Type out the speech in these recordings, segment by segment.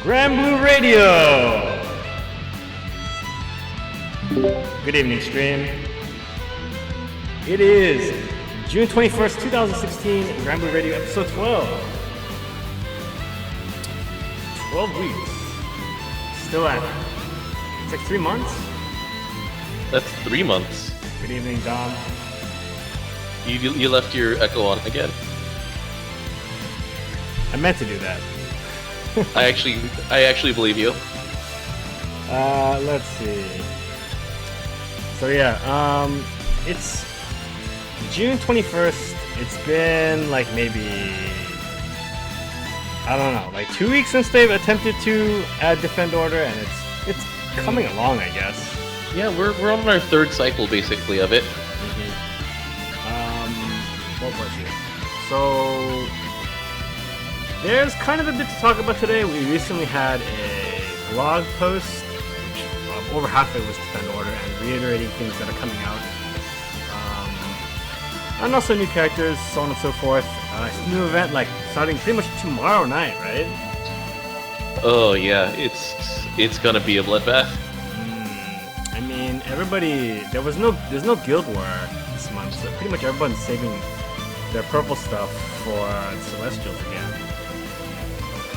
Granblue Radio! Good evening, stream. It is June 21st, 2016, Granblue Radio episode 12. 12 weeks. Still at it. It's like 3 months? That's 3 months. Good evening, Dom. You left your echo on again. I meant to do that. I actually believe you. Let's see. So yeah, it's June 21st. It's been like maybe, I don't know, like 2 weeks since they've attempted to add Defend Order, and it's coming along, I guess. Yeah, we're on our third cycle basically of it. What was it? So there's kind of a bit to talk about today. We recently had a blog post, which over half of it was Defend Order and reiterating things that are coming out. And also new characters, so on and so forth. New event like starting pretty much tomorrow night, right? Oh yeah, it's gonna be a bloodbath. I mean, everybody, there's no guild war this month, so pretty much everyone's saving their purple stuff for Celestials again.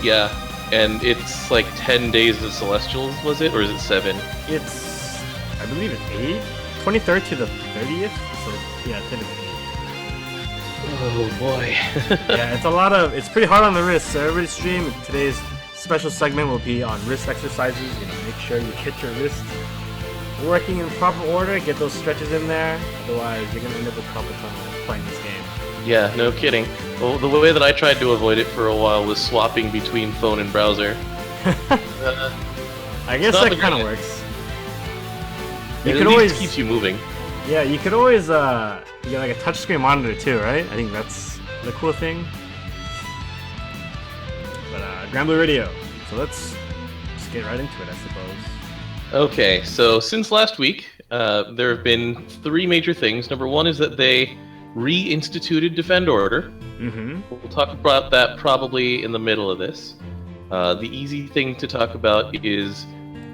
Yeah, and it's like 10 days of Celestials, was it? Or is it 7? It's, I believe it's 8? 23rd to the 30th? So, yeah, technically 8. Oh boy. Yeah, it's pretty hard on the wrist, so everybody stream. Today's special segment will be on wrist exercises. You know, make sure you get your wrist working in proper order, get those stretches in there, otherwise you're going to end up with carpal tunnel playing this game. Yeah, no kidding. Well, the way that I tried to avoid it for a while was swapping between phone and browser. I guess that kind of works. You can always keeps you moving. Yeah, you could always you get like a touchscreen monitor too, right? I think that's the cool thing. But Granblue Radio. So let's just get right into it, I suppose. Okay, so since last week, there have been 3 major things. Number 1 is that they reinstituted Defend Order. We'll talk about that probably in the middle of this. The easy thing to talk about is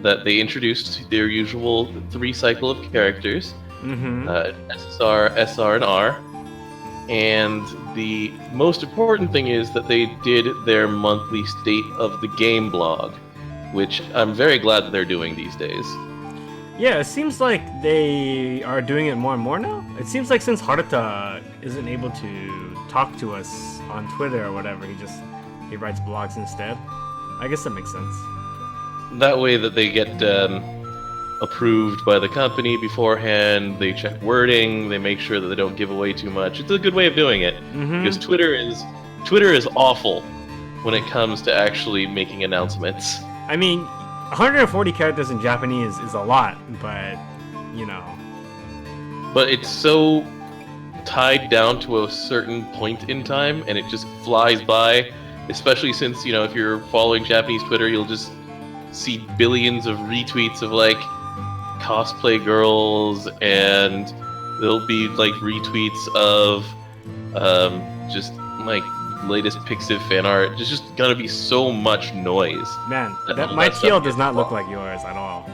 that they introduced their usual 3 cycle of characters. SSR, SR, and R. And the most important thing is that they did their monthly State of the Game blog, which I'm very glad that they're doing these days. Yeah, it seems like they are doing it more and more now. It seems like since Haruta isn't able to talk to us on Twitter or whatever, he writes blogs instead. I guess that makes sense. That way that they get approved by the company beforehand, they check wording, they make sure that they don't give away too much. It's a good way of doing it. Because Twitter is awful when it comes to actually making announcements. I mean, 140 characters in Japanese is a lot, but, you know. But it's so tied down to a certain point in time, and it just flies by, especially since, you know, if you're following Japanese Twitter, you'll just see billions of retweets of, like, cosplay girls, and there'll be, like, retweets of, just, like, latest Pixiv fan art. There's just gonna be so much noise. Man, my TL does not look like yours at all.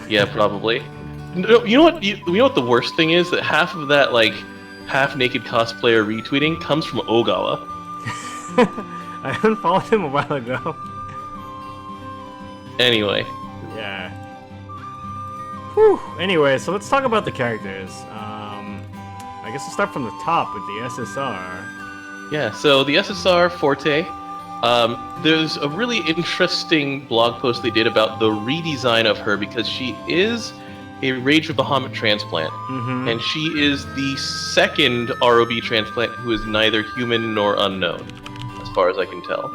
Yeah, probably. No, you know what? You know what the worst thing is? That half of that like half-naked cosplayer retweeting comes from Ogawa. I unfollowed him a while ago. Anyway. Yeah. Whew. Anyway, so let's talk about the characters. I guess we'll start from the top with the SSR. Yeah, so the SSR Forte, there's a really interesting blog post they did about the redesign of her because she is a Rage of Bahamut transplant, and she is the second ROB transplant who is neither human nor unknown, as far as I can tell.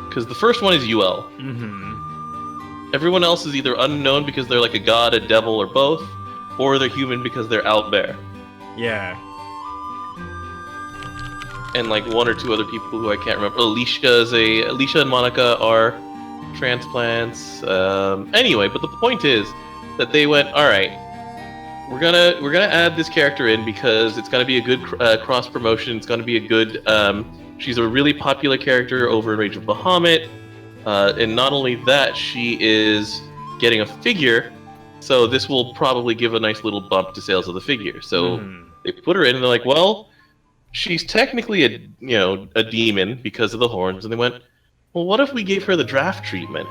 Because the first one is UL. Everyone else is either unknown because they're like a god, a devil, or both, or they're human because they're out there. Yeah. And like 1 or 2 other people who I can't remember. Alicia and Monica are transplants. Anyway, but the point is that they went, all right, we're gonna add this character in because it's gonna be a good cross promotion. It's gonna be a good She's a really popular character over in Rage of Bahamut, and not only that, she is getting a figure, so this will probably give a nice little bump to sales of the figure. So they put her in, and they're like, well, she's technically a demon because of the horns, and they went, well, what if we gave her the draft treatment?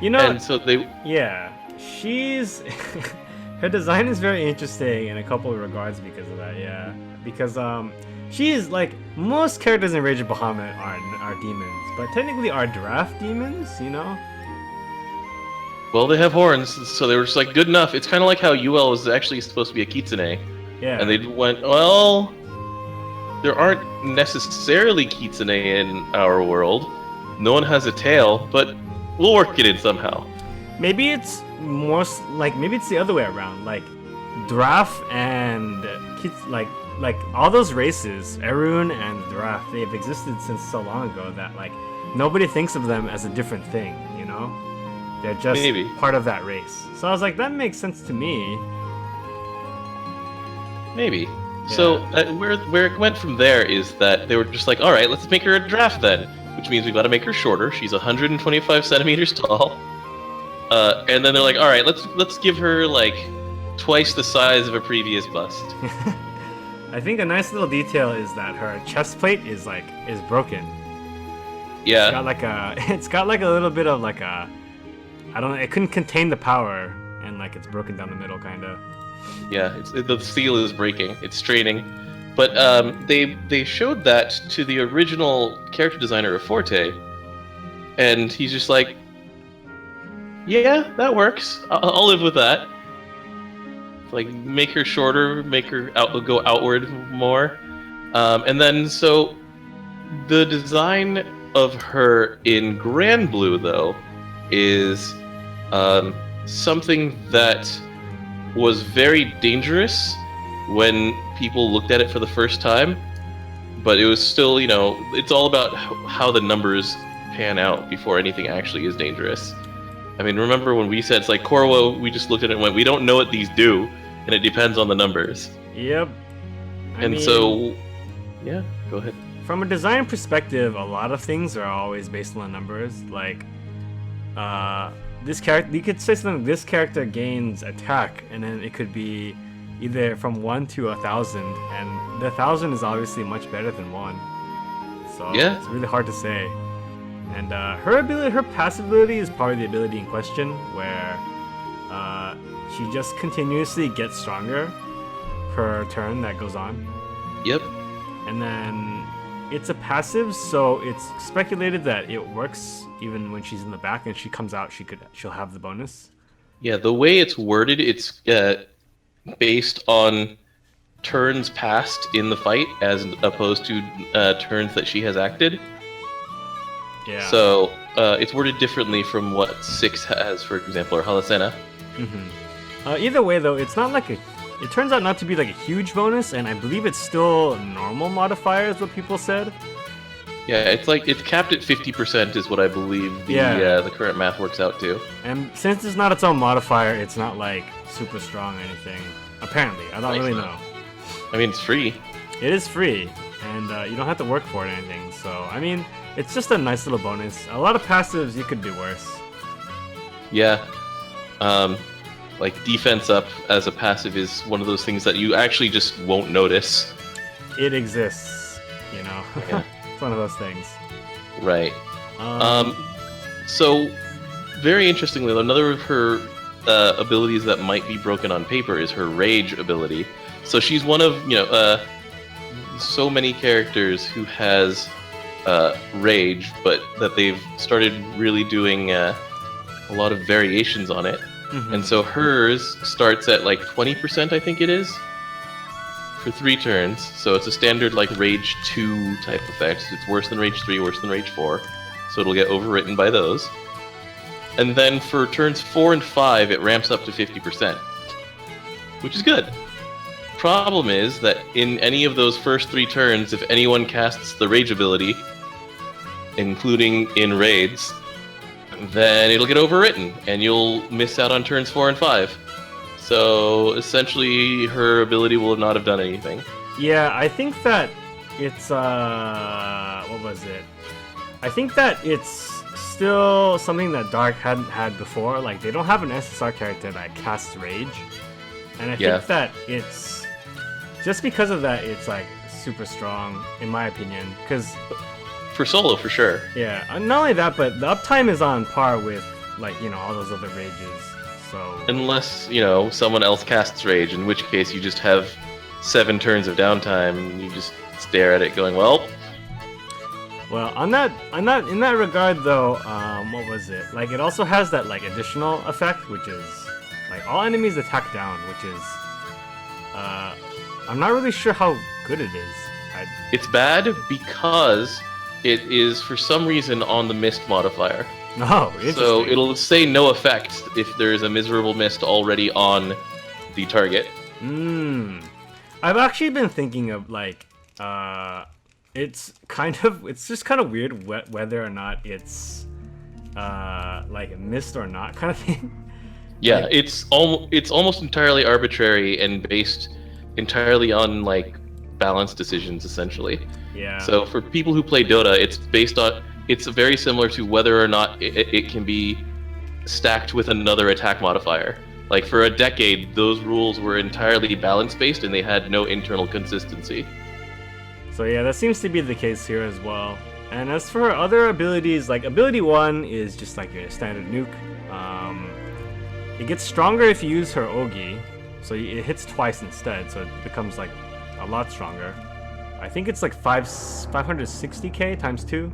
And so she's her design is very interesting in a couple of regards because of that. Because she's like most characters in Rage of Bahamut are demons, but technically are draft demons, Well, they have horns, so they were just like good enough. It's kind of like how UL was actually supposed to be a kitsune. Yeah. And they went, well, there aren't necessarily kitsune in our world. No one has a tail, but we'll work it in somehow. Maybe it's maybe it's the other way around. Like Draft and like all those races, Erun and Draft, they've existed since so long ago that like nobody thinks of them as a different thing, They're just part of that race. So I was like, that makes sense to me. Maybe. Yeah. So where it went from there is that they were just like, all right, let's make her a draft then, which means we've got to make her shorter. She's 125 centimeters tall. And then they're like, all right, let's give her like twice the size of a previous bust. I think a nice little detail is that her chest plate is broken. Yeah. It's got like a little bit of like a, I don't know, it couldn't contain the power, and like it's broken down the middle, kind of. Yeah, the steel is breaking. It's straining. But they showed that to the original character designer of Forte, and he's just like, yeah, that works. I'll live with that. Like, make her shorter, make her go outward more. And then, so, the design of her in Granblue, though, is something that was very dangerous when people looked at it for the first time, but it was still, it's all about how the numbers pan out before anything actually is dangerous. I mean, remember when we said, it's like, Korwa, we just looked at it and went, we don't know what these do, and it depends on the numbers. Yep. So, yeah, go ahead. From a design perspective, a lot of things are always based on the numbers. Like, this character, you could say something, this character gains attack, and then it could be either from 1 to 1,000, and the 1,000 is obviously much better than 1. So yeah. It's really hard to say. And her passive ability is probably the ability in question, where she just continuously gets stronger per turn that goes on. Yep. And then it's a passive, so it's speculated that it works even when she's in the back, and she comes out, she'll have the bonus. Yeah, the way it's worded, it's based on turns passed in the fight as opposed to turns that she has acted. Yeah. So it's worded differently from what 6 has, for example, or Halasena. Mm-hmm. Either way, though, it's not like it turns out not to be like a huge bonus, and I believe it's still normal modifier is what people said. Yeah, it's capped at 50% is what I believe the current math works out to. And since it's not its own modifier, it's not like super strong or anything. Apparently, I don't really know. I mean, it's free. It is free, and you don't have to work for it or anything. So, I mean, it's just a nice little bonus. A lot of passives you could do worse. Yeah. Like defense up as a passive is one of those things that you actually just won't notice. It exists, Yeah. It's one of those things. Right. So, very interestingly, another of her abilities that might be broken on paper is her rage ability. So she's one of, so many characters who has rage, but that they've started really doing a lot of variations on it. Mm-hmm. And so hers starts at like 20%, I think it is, for 3 turns. So it's a standard like Rage 2 type effect. It's worse than Rage 3, worse than Rage 4. So it'll get overwritten by those. And then for turns 4 and 5, it ramps up to 50%, which is good. Problem is that in any of those first 3 turns, if anyone casts the Rage ability, including in raids, then it'll get overwritten, and you'll miss out on turns 4 and 5. So essentially, her ability will not have done anything. Yeah, I think that it's what was it? I think that it's still something that Dark hadn't had before. Like, they don't have an SSR character that casts Rage, and I think that it's just because of that, it's like super strong in my opinion. Because for solo, for sure. Yeah, and not only that, but the uptime is on par with like all those other Rages. So unless someone else casts Rage, in which case you just have 7 turns of downtime, and you just stare at it, going, well. Well, in that regard though, what was it? Like, it also has that like additional effect, which is like all enemies attack down, which is I'm not really sure how good it is. It's bad because it is for some reason on the mist modifier. Oh, interesting. So it'll say no effect if there's a miserable mist already on the target. I've actually been thinking of like it's just kind of weird whether or not it's like a mist or not kind of thing. Yeah, like, it's almost entirely arbitrary and based entirely on like balance decisions essentially. Yeah. So for people who play Dota, it's very similar to whether or not it can be stacked with another attack modifier. Like for a decade, those rules were entirely balance based and they had no internal consistency. So yeah, that seems to be the case here as well. And as for her other abilities, like ability 1 is just like your standard nuke. It gets stronger if you use her Ogi, so it hits twice instead, so it becomes like a lot stronger. I think it's like 560k times 2.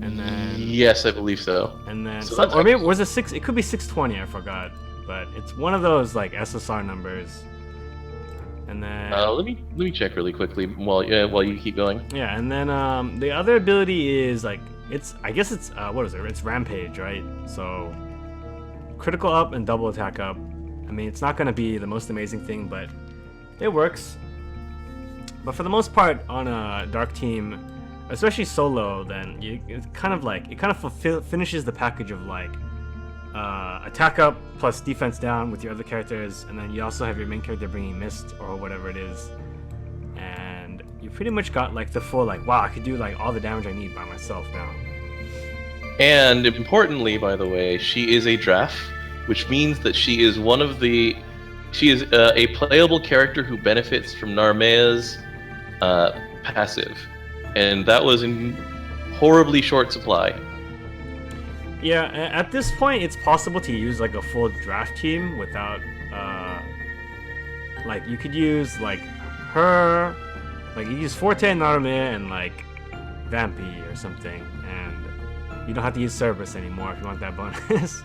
And then yes, I believe so. And then or maybe was it 6? It could be 620. I forgot, but it's one of those like SSR numbers. And then let me check really quickly while you keep going. Yeah, and then the other ability is like I guess it's what is it? It's Rampage, right? So critical up and double attack up. I mean, it's not gonna be the most amazing thing, but it works. But for the most part, on a Dark team, especially solo, then it kind of finishes the package of like attack up plus defense down with your other characters, and then you also have your main character bringing mist or whatever it is, and you pretty much got like the full like, wow, I could do like all the damage I need by myself now. And importantly, by the way, she is a draft, which means that she is a playable character who benefits from Narmea's passive, and that was in horribly short supply. Yeah, at this point, it's possible to use like a full draft team without, like you could use like her, like you use Forte and Narumea and like Vampy or something, and you don't have to use Cerberus anymore if you want that bonus.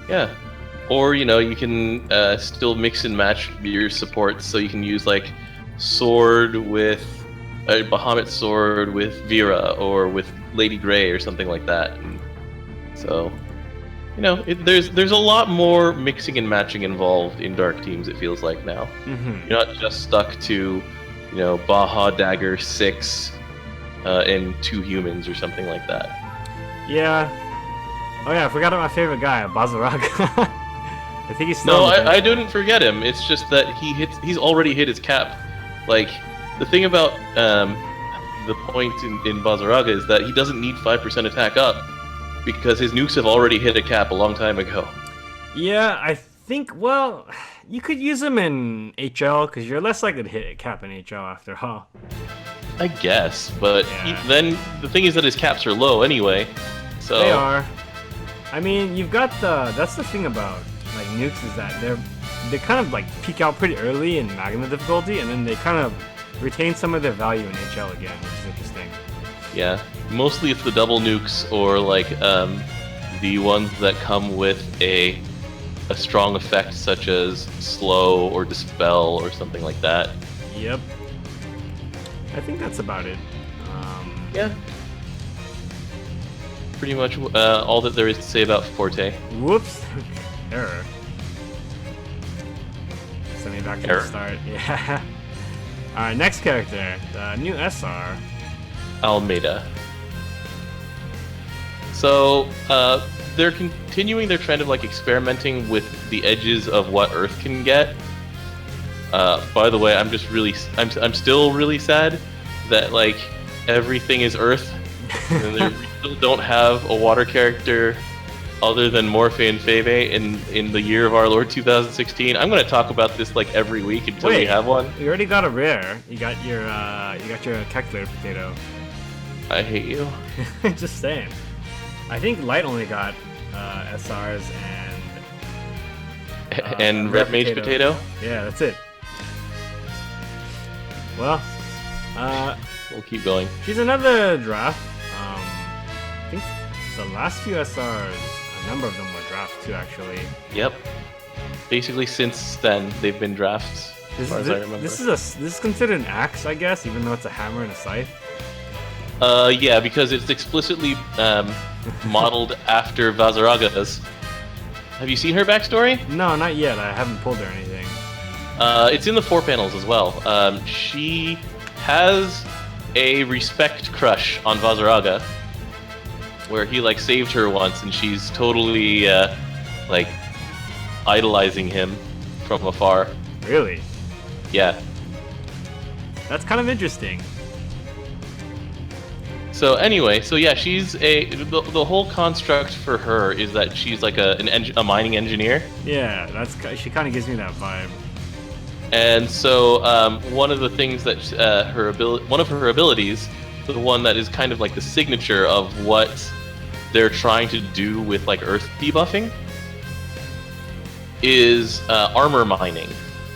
Yeah, or you can still mix and match your supports, so you can use like Sword with a Bahamut Sword with Vera or with Lady Grey or something like that. And so, there's a lot more mixing and matching involved in Dark teams, it feels like now. Mm-hmm. You're not just stuck to, Baja Dagger 6 and 2 humans or something like that. Yeah. Oh yeah, I forgot about my favorite guy, Bazaraga. I think he's still. No, I didn't forget him. It's just that he's already hit his cap. Like, the thing about the point in Bazaraga is that he doesn't need 5% attack up, because his nukes have already hit a cap a long time ago. Yeah, I think, well, you could use him in HL, because you're less likely to hit a cap in HL after all. I guess, but then the thing is that his caps are low anyway, so... They are. I mean, you've got that's the thing about, like, nukes, is that they kind of, like, peak out pretty early in Magna difficulty, and then they kind of retain some of their value in HL again, which is interesting. Yeah, mostly it's the double nukes, or like the ones that come with a strong effect, such as slow or dispel or something like that. Yep. I think that's about it. Yeah. Pretty much all that there is to say about Forte. Whoops. Error. Send me back to the start. Yeah. Alright, next character. The new SR. Almeida. So, they're continuing their trend of like experimenting with the edges of what Earth can get. By the way, I'm still really sad that like everything is Earth, and we still don't have a water character other than Morphe and Febe in the year of our Lord 2016. I'm going to talk about this like every week until we have one. You already got a rare. You got your calculator potato. I hate you. Just saying. I think Light only got SRs and Red Mage potato. Yeah, that's it. Well, we'll keep going. She's another draft. I think the last few SRs, a number of them were drafts too, actually. Yep. Basically, since then they've been drafts, as far as I remember. This is considered an axe, I guess, even though it's a hammer and a scythe. Yeah, because it's explicitly modeled after Vazaraga's. Have you seen her backstory? No, not yet. I haven't pulled her or anything. It's in the 4 panels as well. She has a respect crush on Vazaraga, where he like saved her once, and she's totally like idolizing him from afar. Really? Yeah. That's kind of interesting. So anyway, she's the whole construct for her is that she's like a mining engineer. Yeah, she kind of gives me that vibe. And so one of the things that one of her abilities, the one that is kind of like the signature of what they're trying to do with like Earth debuffing, is armor mining,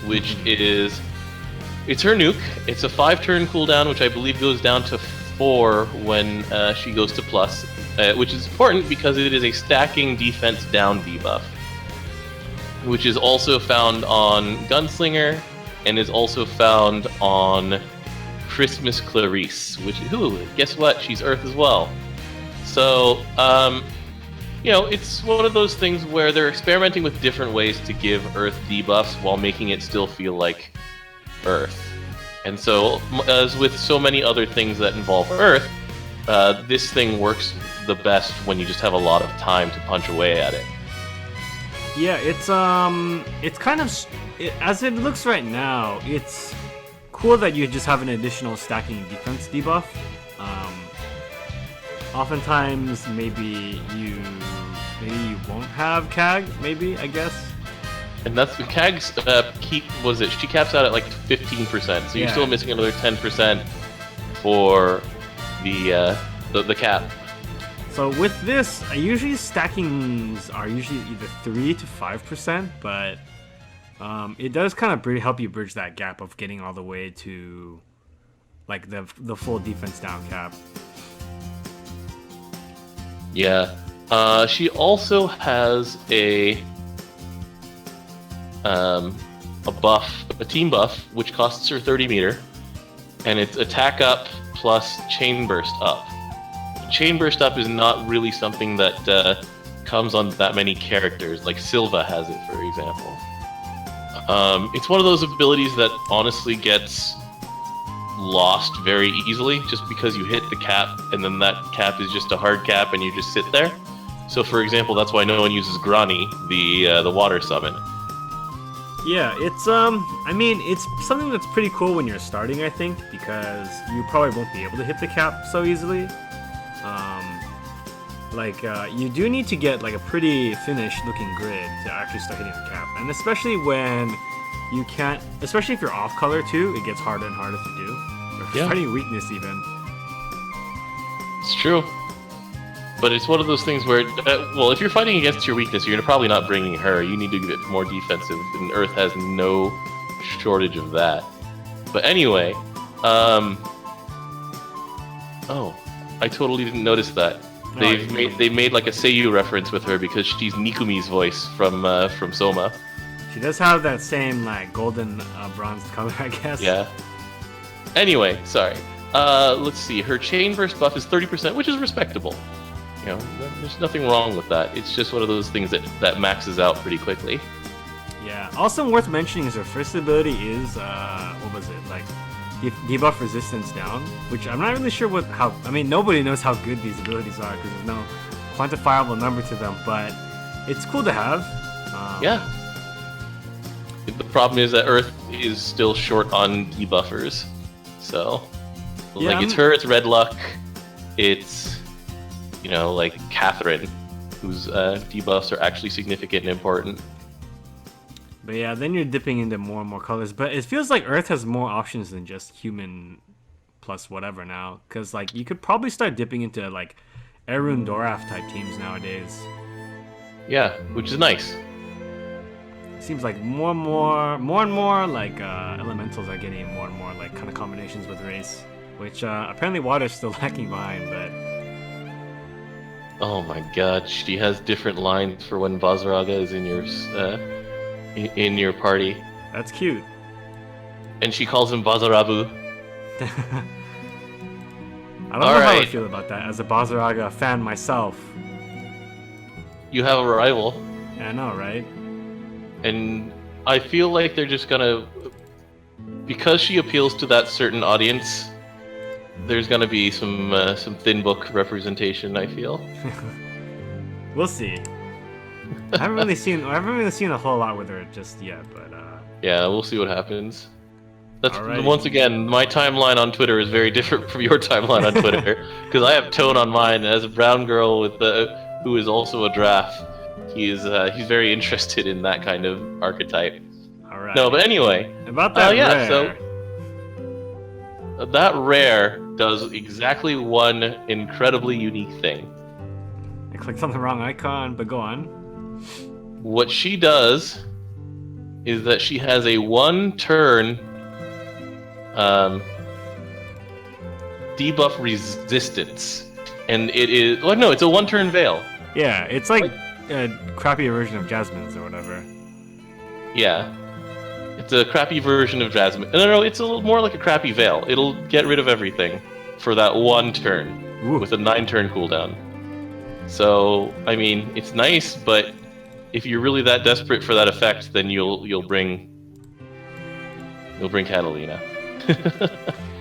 which is it's her nuke. It's a 5-turn cooldown, which I believe goes down to 4 when she goes to plus, which is important because it is a stacking defense down debuff, which is also found on Gunslinger and is also found on Christmas Clarice, which, guess what? She's Earth as well. So, it's one of those things where they're experimenting with different ways to give Earth debuffs while making it still feel like Earth. And so, as with so many other things that involve Earth, this thing works the best when you just have a lot of time to punch away at it. Yeah, it's kind of, as it looks right now, it's cool that you just have an additional stacking defense debuff. Oftentimes, maybe you won't have CAG, maybe, I guess. And that's CAG's she caps out at like 15%, so you're still missing another 10% for the cap. So with this, usually stackings are usually either 3 to 5%, but it does kind of help you bridge that gap of getting all the way to like the full defense down cap. Yeah. She also has a buff, a team buff, which costs her 30 meter, and it's attack up plus chain burst up. Chain burst up is not really something that comes on that many characters. Like Silva has it, for example. It's one of those abilities that honestly gets lost very easily, just because you hit the cap, and then that cap is just a hard cap, and you just sit there. So, for example, that's why no one uses Grani, the water summon. Yeah, it's it's something that's pretty cool when you're starting, I think, because you probably won't be able to hit the cap so easily. You do need to get like a pretty finished looking grid to actually start hitting the cap, and especially when you can't, especially if you're off color too, it gets harder and harder to do. Or fighting weakness even. It's true. But it's one of those things where, if you're fighting against your weakness, you're probably not bringing her. You need to get more defensive, and Earth has no shortage of that. But anyway, I totally didn't notice that. They made like a Seiyu reference with her because she's Nikumi's voice from Soma. She does have that same like golden bronzed color, I guess. Yeah. Anyway, sorry. Let's see. Her chain burst buff is 30%, which is respectable. You know, there's nothing wrong with that. It's just one of those things that maxes out pretty quickly. Yeah. Also worth mentioning is her first ability is what was it, like debuff resistance down, which I'm not really sure nobody knows how good these abilities are because there's no quantifiable number to them, but it's cool to have. Yeah. The problem is that Earth is still short on debuffers. So, like, it's her, it's Redluck, it's, you know, like, Catherine, whose debuffs are actually significant and important. But yeah, then you're dipping into more and more colors. But it feels like Earth has more options than just human plus whatever now. Because, like, you could probably start dipping into, like, Erun Doraf type teams nowadays. Yeah, which is nice. Seems like more and more like elementals are getting more and more like kind of combinations with race, which apparently Water's still lacking behind. But oh my god, she has different lines for when Bazaraga is in your party. That's cute. And she calls him Bazarabu. I don't know how I feel about that as a Bazaraga fan myself. You have a rival. Yeah, I know, right? And I feel like they're just gonna, because she appeals to that certain audience, there's gonna be some thin book representation, I feel. We'll see. I haven't really seen a whole lot with her just yet, but yeah, we'll see what happens. That's Alrighty. Once again, my timeline on Twitter is very different from your timeline on Twitter because I have Tone on mine, and as a brown girl with who is also a draft. He's very interested in that kind of archetype. All right. No, but anyway. About that rare. So that rare does exactly one incredibly unique thing. I clicked on the wrong icon, but go on. What she does is that she has a 1-turn debuff resistance, and it is it's a 1-turn veil. Yeah, it's like a crappy version of Jasmine's or whatever. Yeah. It's a crappy version of Jasmine. No, it's a little more like a crappy veil. It'll get rid of everything for that 1 turn. Ooh. With a 9-turn cooldown. So, I mean, it's nice, but if you're really that desperate for that effect, then you'll bring Catalina.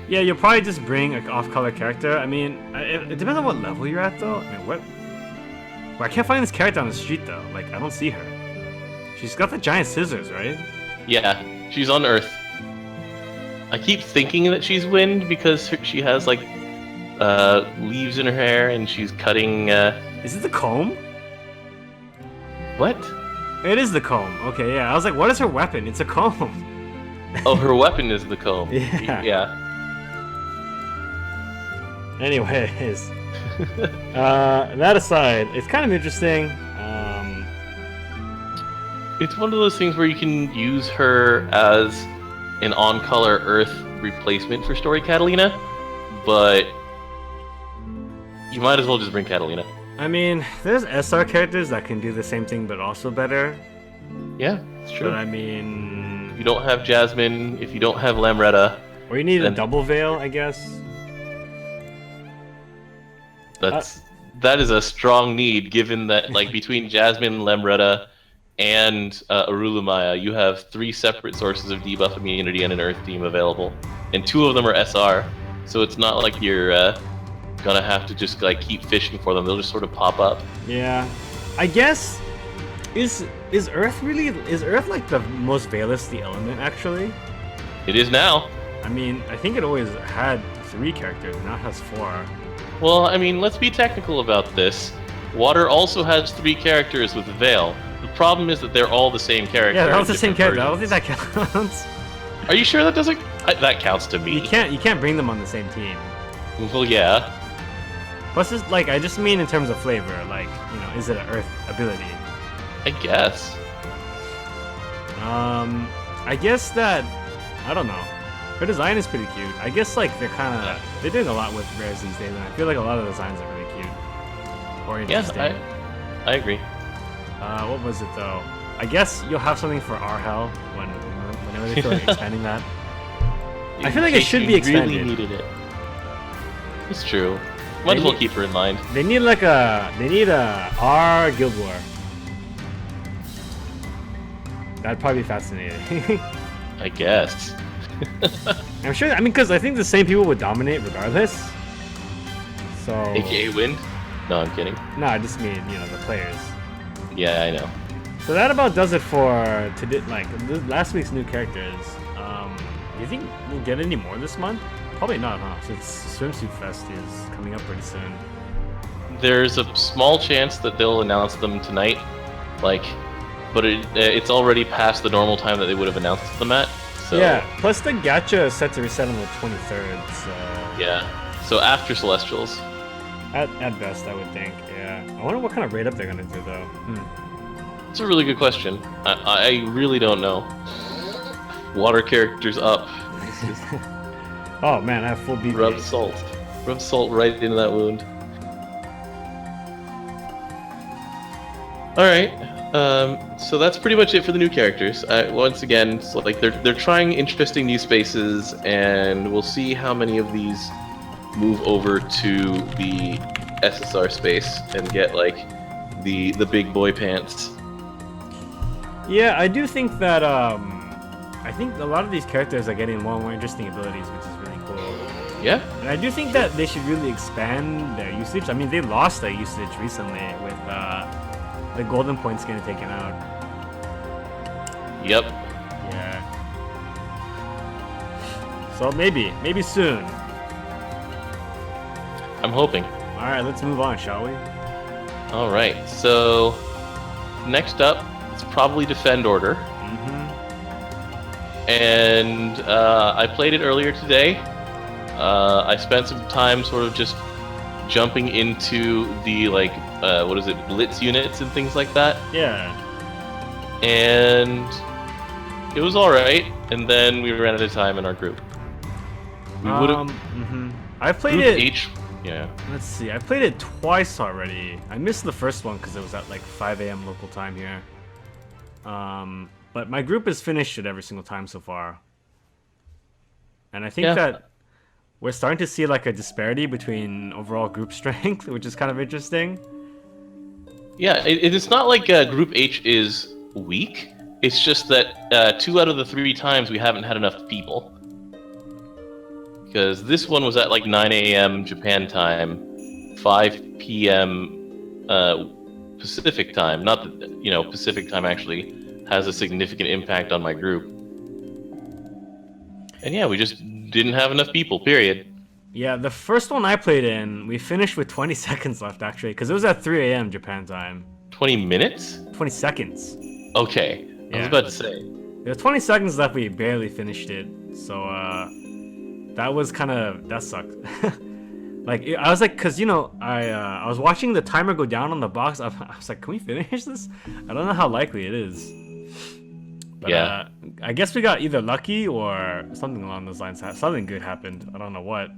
Yeah, you'll probably just bring an off-color character. I mean, it depends on what level you're at, though. I mean, what? Well, I can't find this character on the street, though. Like, I don't see her. She's got the giant scissors, right? Yeah, she's on Earth. I keep thinking that she's wind because she has, like, leaves in her hair and she's cutting, Is it the comb? What? It is the comb. Okay, yeah. I was like, what is her weapon? It's a comb. Oh, her weapon is the comb. Yeah. Anyways. That aside, it's kind of interesting. It's one of those things where you can use her as an on-color Earth replacement for Story Catalina, but you might as well just bring Catalina. I mean, there's SR characters that can do the same thing, but also better. Yeah, it's true. But I mean, if you don't have Jasmine, if you don't have Lamretta, or you need a double veil, I guess. That is a strong need, given that like between Jasmine, Lamretta, and Arulumaya, you have 3 separate sources of debuff immunity and an Earth team available, and 2 of them are SR. So it's not like you're gonna have to just like keep fishing for them; they'll just sort of pop up. Yeah, I guess is Earth like the most veil-less element actually? It is now. I mean, I think it always had 3 characters, now it has 4. Well, I mean, let's be technical about this. Water also has 3 characters with Veil. The problem is that they're all the same character. Yeah, they're all the same character. Versions. I don't think that counts. Are you sure that doesn't? That counts to me. You can't bring them on the same team. Well, yeah. Plus, just like I just mean in terms of flavor. Like, you know, is it an Earth ability? I guess. I guess that I don't know. Her design is pretty cute. I guess like they're doing a lot with rares these days, and I feel like a lot of the designs are really cute or interesting. Yeah, I agree. What was it though? I guess you'll have something for Arhel whenever they feel like expanding that. I feel like it should be expanded. Really needed it. It's true. Might as well keep her in mind. They need a R Guild War. That'd probably be fascinating. I guess. I'm sure. I mean, because I think the same people would dominate regardless. So. AKA Wind? No, I'm kidding. No, I just mean the players. Yeah, I know. So that about does it for today, like last week's new characters. Do you think we'll get any more this month? Probably not, huh? Since Swimsuit Fest is coming up pretty soon. There's a small chance that they'll announce them tonight, but it's already past the normal time that they would have announced them at. So yeah. Plus the gacha is set to reset on the 23rd. So yeah. So after Celestials. At best, I would think. Yeah. I wonder what kind of rate up they're gonna do though. It's a really good question. I really don't know. Water characters up. Oh man, I have full BB. Rub salt right into that wound. All right. So that's pretty much it for the new characters. Once again, it's like they're trying interesting new spaces, and we'll see how many of these move over to the SSR space and get like the big boy pants. Yeah, I do think that I think a lot of these characters are getting more and more interesting abilities, which is really cool. Yeah. And I do think that they should really expand their usage. I mean, they lost their usage recently with the golden points getting taken out. Yep. Yeah. So maybe soon. I'm hoping. All right, let's move on, shall we? All right. So next up, it's probably Defend Order. And I played it earlier today. I spent some time sort of just jumping into the blitz units and things like that. Yeah. And it was all right. And then we ran out of time in our group. We would have. I played it. H. Yeah. Let's see. I played it twice already. I missed the first one because it was at like 5 a.m. local time here. But my group has finished it every single time so far. And I think that we're starting to see like a disparity between overall group strength, which is kind of interesting. Yeah, it's not like Group H is weak. It's just that 2 out of the 3 times we haven't had enough people. Because this one was at like 9 a.m. Japan time, 5 p.m. Pacific time. Not that, Pacific time actually has a significant impact on my group. And yeah, we just didn't have enough people, period. Yeah, the first one I played in, we finished with 20 seconds left, actually, because it was at 3 a.m. Japan time. 20 minutes? 20 seconds. Okay, I was about to say. There were 20 seconds left, we barely finished it, so, that sucked. I was like, because, I was watching the timer go down on the box, I was like, can we finish this? I don't know how likely it is. But, yeah. I guess we got either lucky or something along those lines. Something good happened. I don't know what.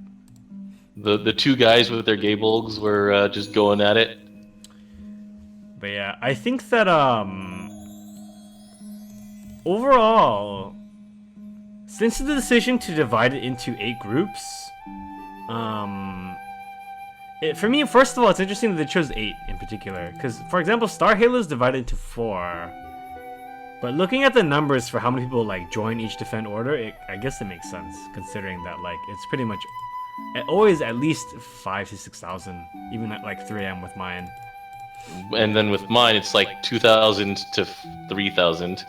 The 2 guys with their Gaybulgs were just going at it. But yeah, I think that overall, since the decision to divide it into 8 groups, for me, first of all, it's interesting that they chose 8 in particular. Because, for example, Star Halo is divided into 4. But looking at the numbers for how many people join each Defend Order, I guess it makes sense, considering that it's pretty much always at least 5,000 to 6,000, even at 3 a.m. with mine. And then with mine, it's 2,000 to 3,000.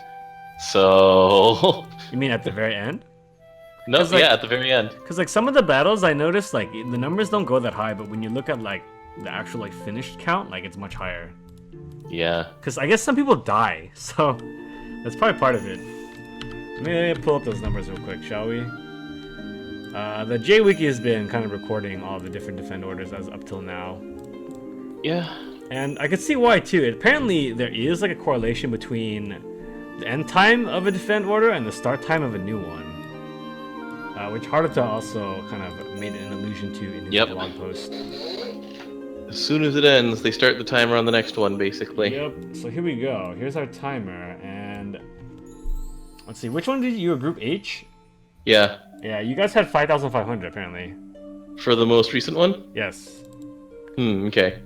So. You mean at the very end? No, yeah, at the very end. Because some of the battles I noticed, the numbers don't go that high, but when you look at the actual finished count, it's much higher. Yeah. Because I guess some people die, so that's probably part of it. Let me pull up those numbers real quick, shall we? The JWiki has been kind of recording all the different Defend Orders as up till now. Yeah. And I could see why too. Apparently there is a correlation between the end time of a Defend Order and the start time of a new one. Which Haruta also kind of made an allusion to in his blog post. As soon as it ends, they start the timer on the next one, basically. Yep. So here we go. Here's our timer, and let's see. Which one did you? Group H? Yeah. Yeah, you guys had 5,500 apparently. For the most recent one? Yes. Okay.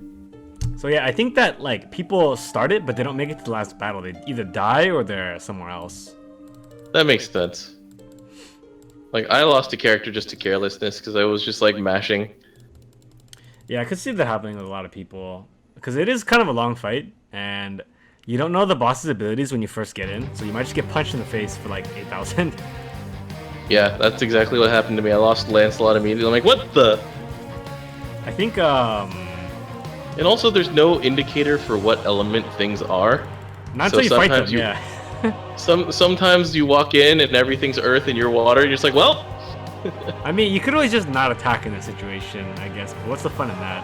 So yeah, I think that people start it, but they don't make it to the last battle. They either die or they're somewhere else. That makes sense. I lost a character just to carelessness because I was just mashing. Yeah, I could see that happening with a lot of people because it is kind of a long fight, and you don't know the boss's abilities when you first get in, so you might just get punched in the face for like 8,000. Yeah, that's exactly what happened to me. I lost Lancelot immediately. I'm like, what the? I think, And also, there's no indicator for what element things are. not until you fight them, yeah. Sometimes you walk in and everything's earth and you're water, and you're just like, well... I mean, you could always just not attack in that situation, I guess, but what's the fun in that?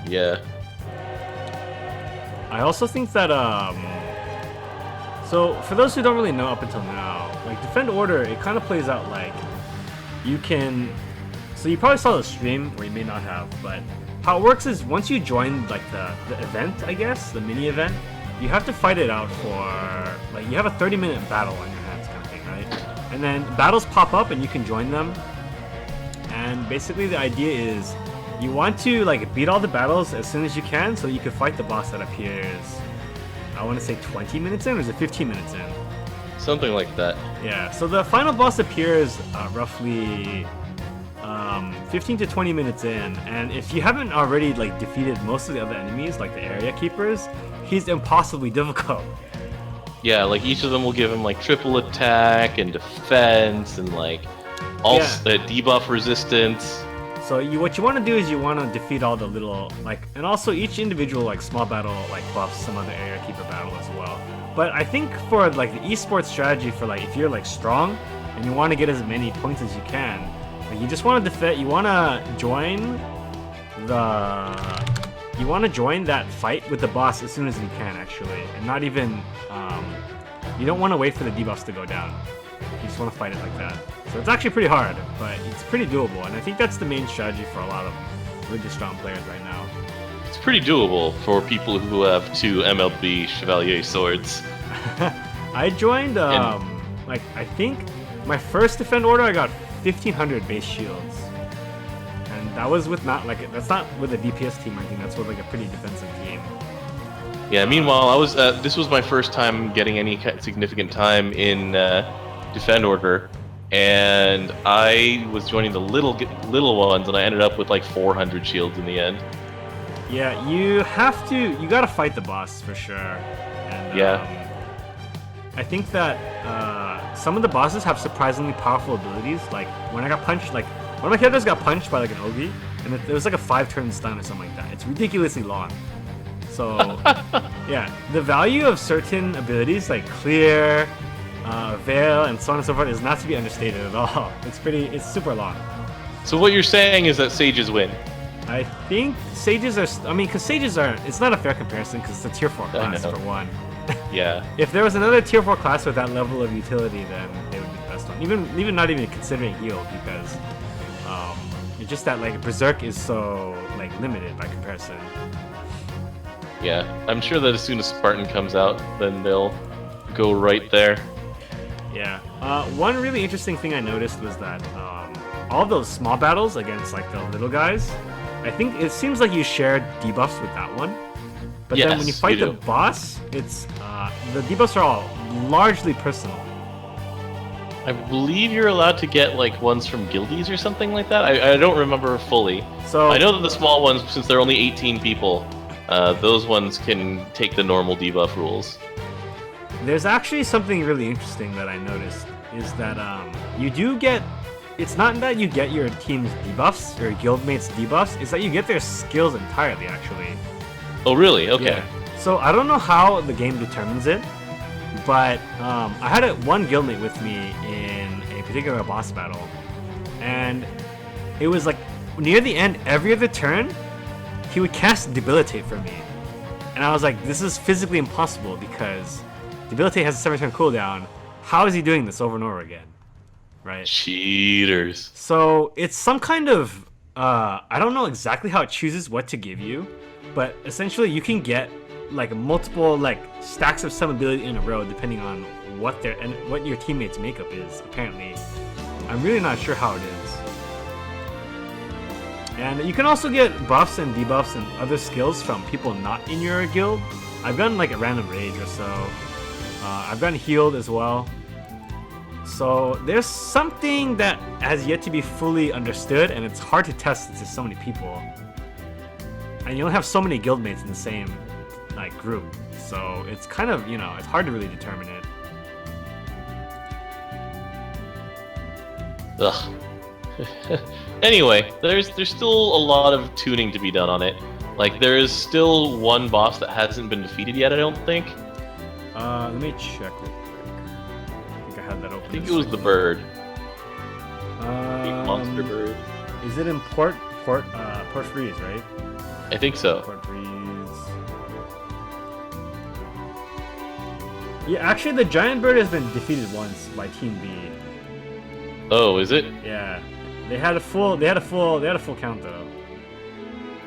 Yeah. I also think that, so for those who don't really know up until now, like Defend Order, it kind of plays out like you can, so you probably saw the stream, or you may not have, but how it works is once you join like the event, I guess, the mini event, you have to fight it out for, like you have a 30-minute battle on your hands kind of thing, right? And then battles pop up and you can join them. And basically the idea is you want to like beat all the battles as soon as you can so you can fight the boss that appears, I want to say 20 minutes in, or is it 15 minutes in? Something like that. Yeah, so the final boss appears roughly 15 to 20 minutes in, and if you haven't already like defeated most of the other enemies, like the area keepers, he's impossibly difficult. Yeah, like each of them will give him like triple attack and defense and like all debuff resistance. So what you want to do is you want to defeat all the little like, and also each individual like small battle like buffs some other area keeper battle as well. But I think for like the esports strategy, for like if you're like strong and you want to get as many points as you can, like, you just want to defeat. You want to join that fight with the boss as soon as you can, actually, and not even. You don't want to wait for the debuffs to go down. You just want to fight it like that. So it's actually pretty hard, but it's pretty doable, and I think that's the main strategy for a lot of really strong players right now. It's pretty doable for people who have 2 MLB Chevalier swords. I joined, like, I think my first Defend Order, I got 1,500 base shields. And that was with that's not with a DPS team or anything, that's with like a pretty defensive team. Yeah, meanwhile, this was my first time getting any significant time in Defend Order, and I was joining the little ones, and I ended up with like 400 shields in the end. Yeah, you gotta fight the boss for sure. And, yeah. I think that some of the bosses have surprisingly powerful abilities. Like when I got punched, like one of my characters got punched by like an Ogi, and it was like a 5-turn stun or something like that. It's ridiculously long. So yeah, the value of certain abilities like Clear, Veil, and so on and so forth is not to be understated at all. It's super long. So what you're saying is that sages win? I think sages are, because sages are, it's not a fair comparison because it's a tier 4 class for one. Yeah. If there was another tier 4 class with that level of utility, then they would be the best one. Even not even considering heal, because it's just that like Berserk is so like limited by comparison. Yeah, I'm sure that as soon as Spartan comes out, then they'll go right there. Yeah. One really interesting thing I noticed was that all those small battles against like the little guys, I think it seems like you shared debuffs with that one. But then when you fight the boss, it's the debuffs are all largely personal. I believe you're allowed to get like ones from guildies or something like that. I don't remember fully. So I know that the small ones, since they're only 18 people, those ones can take the normal debuff rules. There's actually something really interesting that I noticed, is that you do get, it's not that you get your team's debuffs, or your guildmates' debuffs, it's that you get their skills entirely, actually. Oh, really? Okay. Yeah. So I don't know how the game determines it, but I had one guildmate with me in a particular boss battle, and it was like near the end, every other turn, he would cast Debilitate for me. And I was like, this is physically impossible because Debilitate has a 7-turn cooldown. How is he doing this over and over again? Right? Cheaters. So it's some kind of, I don't know exactly how it chooses what to give you, but essentially you can get like multiple like stacks of some ability in a row depending on what your teammates' makeup is, apparently. I'm really not sure how it is. And you can also get buffs and debuffs and other skills from people not in your guild. I've gotten like a random rage or so. I've gotten healed as well. So there's something that has yet to be fully understood, and it's hard to test to so many people. And you only have so many guildmates in the same like group, so it's kind of it's hard to really determine it. Ugh. Anyway, there's still a lot of tuning to be done on it. Like, there is still one boss that hasn't been defeated yet, I don't think. Let me check real quick. I think I had that open. I think it was the bird. The monster bird. Is it in Port Freeze, right? I think so. Port Freeze. Yeah, actually, the giant bird has been defeated once by Team B. Oh, is it? Yeah, they had a full count though.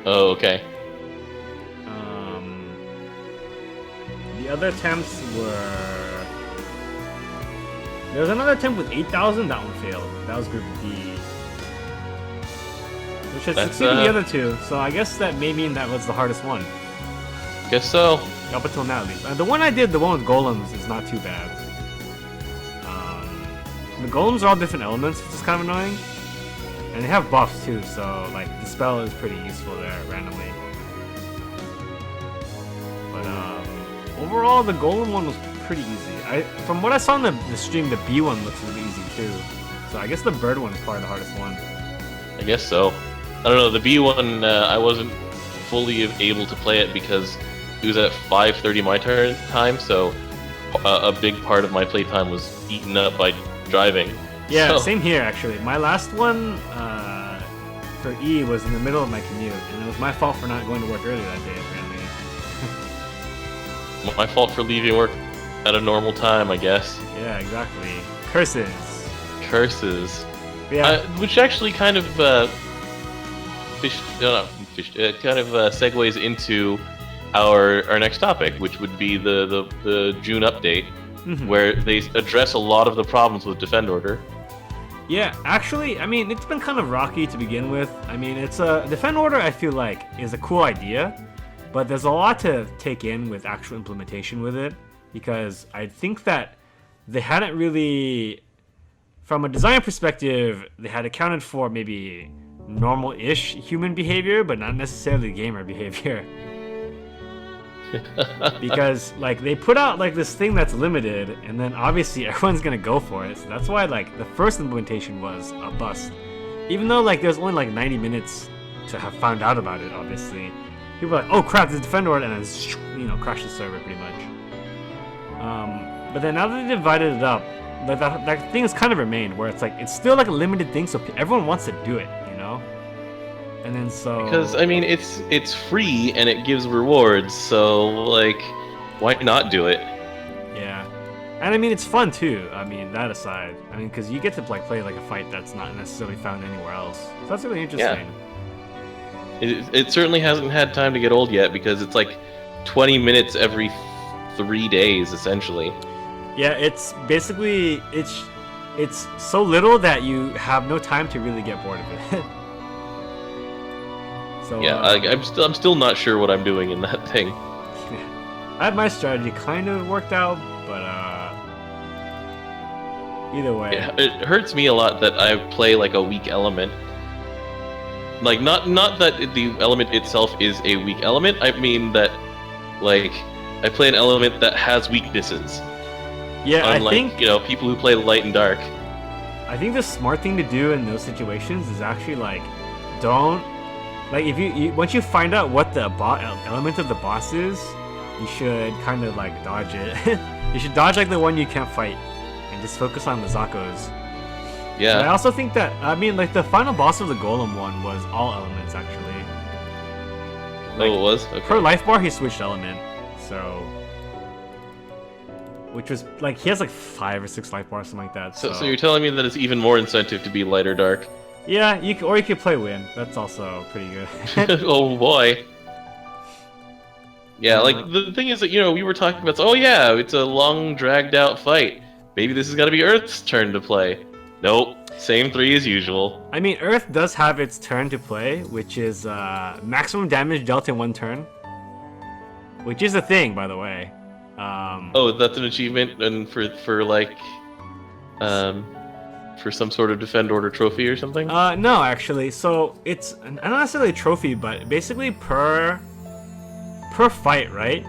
Oh, okay. The other attempts were. There was another attempt with 8,000. That one failed. That was Group D. Which has succeeded the other two. So I guess that may mean that was the hardest one. Guess so. Up until now, at least. The one I did, the one with golems, is not too bad. The golems are all different elements, which is kind of annoying. And they have buffs too, so like Dispel is pretty useful there randomly. But overall, the golem one was pretty easy. From what I saw in the stream, the B one looks really easy too. So I guess the bird one is probably the hardest one. I guess so. I don't know, the B one, I wasn't fully able to play it because it was at 5:30 my time, so a big part of my playtime was eaten up by driving. Yeah, so. Same here actually. My last one for E was in the middle of my commute, and it was my fault for not going to work early that day, apparently. My fault for leaving work at a normal time, I guess. Yeah, exactly. Curses. Yeah. Which actually kind of segues into our next topic, which would be the June update, where they address a lot of the problems with Defend Order. Yeah, actually, I mean, it's been kind of rocky to begin with. I mean, it's a Defend Order, I feel like, is a cool idea, but there's a lot to take in with actual implementation with it, because I think that they hadn't really, from a design perspective, they had accounted for maybe normal-ish human behavior, but not necessarily gamer behavior. Because like they put out like this thing that's limited, and then obviously everyone's gonna go for it. So that's why like the first implementation was a bust. Even though like there's only like 90 minutes to have found out about it, obviously. People were like, oh crap, there's a Defend Order, and then crash the server pretty much. But then now that they divided it up, that thing has kind of remained where it's like it's still like a limited thing, so everyone wants to do it, you know? And then so because I mean it's free and it gives rewards, so like why not do it? Yeah, and I mean it's fun too. I mean that aside, I mean because you get to like play like a fight that's not necessarily found anywhere else. So that's really interesting. Yeah. It certainly hasn't had time to get old yet because it's like 20 minutes every 3 days essentially. Yeah, it's basically it's so little that you have no time to really get bored of it. So, yeah, I'm still not sure what I'm doing in that thing. I have my strategy kind of worked out, but either way. Yeah, it hurts me a lot that I play like a weak element. Like not that the element itself is a weak element. I mean that like I play an element that has weaknesses. Yeah, unlike, I think people who play light and dark. I think the smart thing to do in those situations is actually like don't. Like, if you once you find out what the element of the boss is, you should kind of, like, dodge it. You should dodge, like, the one you can't fight, and just focus on the Zakos. Yeah. And I also think that, I mean, like, the final boss of the Golem one was all elements, actually. Like, it was? Okay. Per life bar, he switched element, so... Which was, like, he has, like, 5 or 6 life bars, something like that, so you're telling me that it's even more incentive to be light or dark? Yeah, you could play Win. That's also pretty good. Oh boy. Yeah, like the thing is that we were talking about. Oh yeah, it's a long, dragged out fight. Maybe this is gonna be Earth's turn to play. Nope, same 3 as usual. I mean, Earth does have its turn to play, which is maximum damage dealt in 1 turn, which is a thing, by the way. Oh, that's an achievement, and for like, for some sort of Defend Order trophy or something? No, actually. So it's not necessarily a trophy, but basically per fight, right?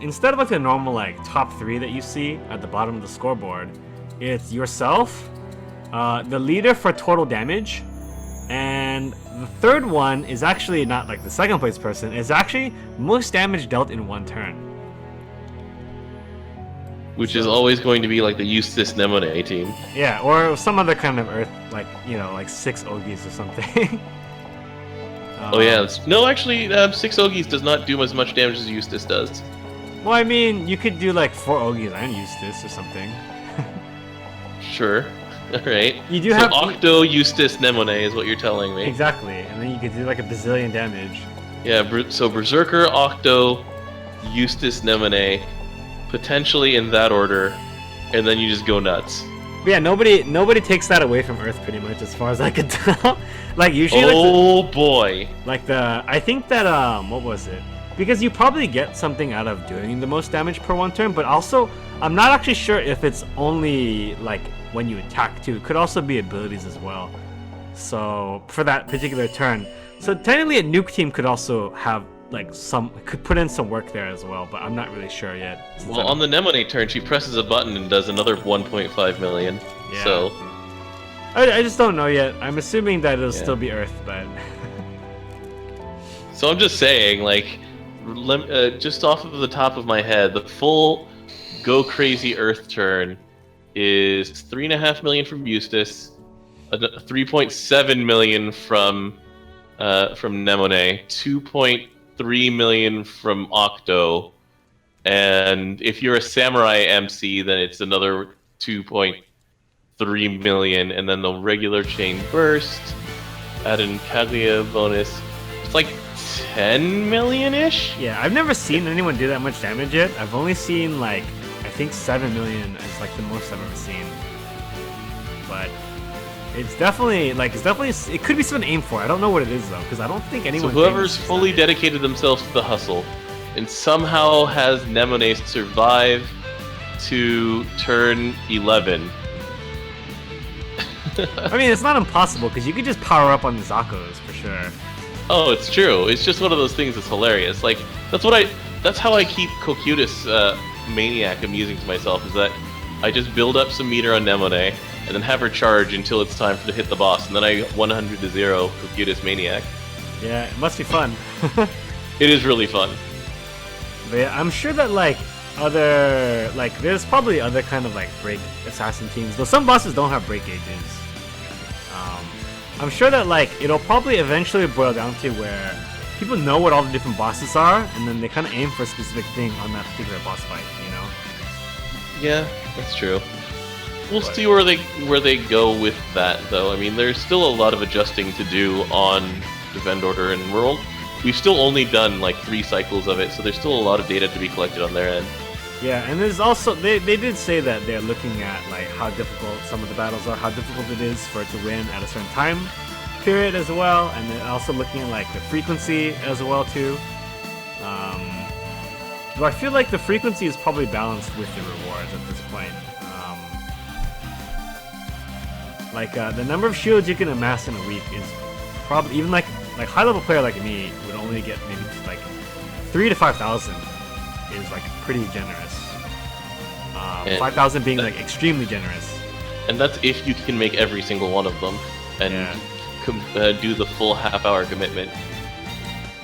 instead of like the normal like top 3 that you see at the bottom of the scoreboard, it's yourself, the leader for total damage, and the third one is actually not like the second place person. It's actually most damage dealt in one turn. Which is always going to be like the Eustace Nemone team. Yeah, or some other kind of earth, like, you know, like 6 Ogies or something. Oh yeah, no, actually, 6 Ogies does not do as much damage as Eustace does. Well, I mean, you could do like 4 Ogies and Eustace or something. Sure. Alright. You do so have Octo, Eustace, Nemone is what you're telling me. Exactly, and then you could do like a bazillion damage. Yeah, so Berserker, Octo, Eustace, Nemone, potentially in that order, and then you just go nuts. But yeah, nobody takes that away from Earth pretty much, as far as I could tell. Like usually. Boy. Like I think that what was it? Because you probably get something out of doing the most damage per one turn, but also I'm not actually sure if it's only like when you attack too. It could also be abilities as well. So for that particular turn, so technically a nuke team could also have like could put in some work there as well, but I'm not really sure yet. Well, on the Nemone turn, she presses a button and does another 1.5 million. Yeah. So I just don't know yet. I'm assuming that it'll still be Earth, but. So I'm just saying, like, just off of the top of my head, the full go crazy Earth turn is 3.5 million from Eustace, 3.7 million from Nemone, 2.3 million from Octo, and if you're a Samurai MC, then it's another 2.3 million, and then the regular chain burst, add an Kaguya bonus. It's like 10 million-ish? Yeah, I've never seen anyone do that much damage yet. I've only seen like, I think 7 million is like the most I've ever seen. But it's definitely, it could be something to aim for. I don't know what it is though, because I don't think anyone. So whoever's fully dedicated themselves to the hustle and somehow has Nemone survive to turn 11. I mean, it's not impossible because you could just power up on the Zakos for sure. Oh, it's true. It's just one of those things that's hilarious. Like that's how I keep Cocutus Maniac amusing to myself, is that I just build up some meter on Nemone and then have her charge until it's time to hit the boss, and then I 100 to 0 Cocutus Maniac. Yeah, it must be fun. It is really fun. But yeah, I'm sure that there's probably other kind of like break assassin teams, though some bosses don't have break gauges. I'm sure that it'll probably eventually boil down to where people know what all the different bosses are, and then they kind of aim for a specific thing on that particular boss fight, you know? Yeah, that's true. We'll see where they go with that, though. I mean, there's still a lot of adjusting to do on Defend Order, and we've still only done 3 cycles of it, so there's still a lot of data to be collected on their end. Yeah, and there's also they did say that they're looking at how difficult some of the battles are, how difficult it is for it to win at a certain time period as well, and then also looking at the frequency as well too. But I feel like the frequency is probably balanced with the rewards at this point. The number of shields you can amass in a week is probably even like high level player like me would only get maybe 3,000 to 5,000 is pretty generous. 5,000 being extremely generous. And that's if you can make every single one of them and do the full half-hour commitment.